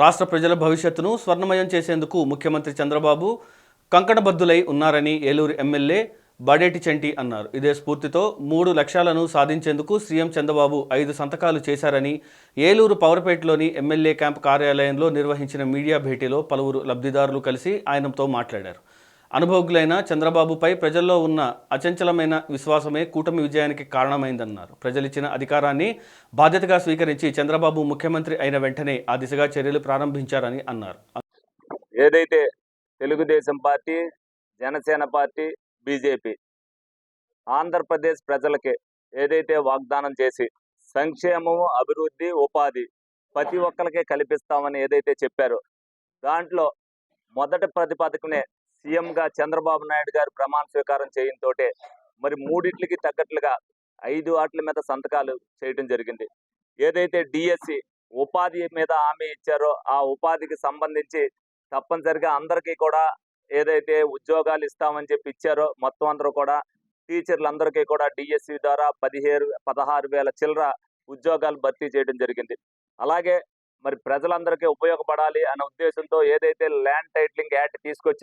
రాష్ట్ర ప్రజల భవిష్యత్తును స్వర్ణమయం చేసేందుకు ముఖ్యమంత్రి చంద్రబాబు కంకణబద్దులై ఉన్నారని ఏలూరు ఎమ్మెల్యే బడేటి చంటి అన్నారు. ఇదే స్ఫూర్తితో 3 లక్ష్యాలను సాధించేందుకు సీఎం చంద్రబాబు 5 సంతకాలు చేశారని ఏలూరు పవర్పేటలోని ఎమ్మెల్యే క్యాంప్ కార్యాలయంలో నిర్వహించిన మీడియా భేటీలో పలువురు లబ్ధిదారులు కలిసి ఆయనతో మాట్లాడారు. అనుభవజ్ఞులైన చంద్రబాబుపై ప్రజల్లో ఉన్న అచంచలమైన విశ్వాసమే కూటమి విజయానికి కారణమైందన్నారు. ప్రజలిచ్చిన అధికారాన్ని బాధ్యతగా స్వీకరించి చంద్రబాబు ముఖ్యమంత్రి అయిన వెంటనే ఆ దిశగా చర్యలు ప్రారంభించారని అన్నారు. ఏదైతే Telugu Desam party, Janasena party, BJP Andhra Pradesh ప్రజలకి ఏదైతే వాగ్దానం చేసి సంక్షేమము, అభివృద్ధి, ఉపాధి ప్రతి ఒక్కరికి కల్పిస్తామని ఏదైతే చెప్పారో దాంట్లో మొదటి ప్రతిపాదకనే సీఎంగా చంద్రబాబు నాయుడు గారు ప్రమాణ స్వీకారం చేయడంతో మరి మూడిట్లకి తగ్గట్లుగా 5 వాట్ల మీద సంతకాలు చేయడం జరిగింది. ఏదైతే డిఎస్సి ఉపాధి మీద హామీ ఇచ్చారో ఆ ఉపాధికి సంబంధించి తప్పనిసరిగా అందరికీ కూడా ఏదైతే ఉద్యోగాలు ఇస్తామని చెప్పి ఇచ్చారో మొత్తం అందరూ కూడా టీచర్లందరికీ కూడా డిఎస్సి ద్వారా 16,000 చిల్లర ఉద్యోగాలు భర్తీ చేయడం జరిగింది. అలాగే మరి ప్రజలందరికీ ఉపయోగపడాలి అనే ఉద్దేశంతో ఏదైతే ల్యాండ్ టైటిలింగ్ యాక్ట్ తీసుకొచ్చారో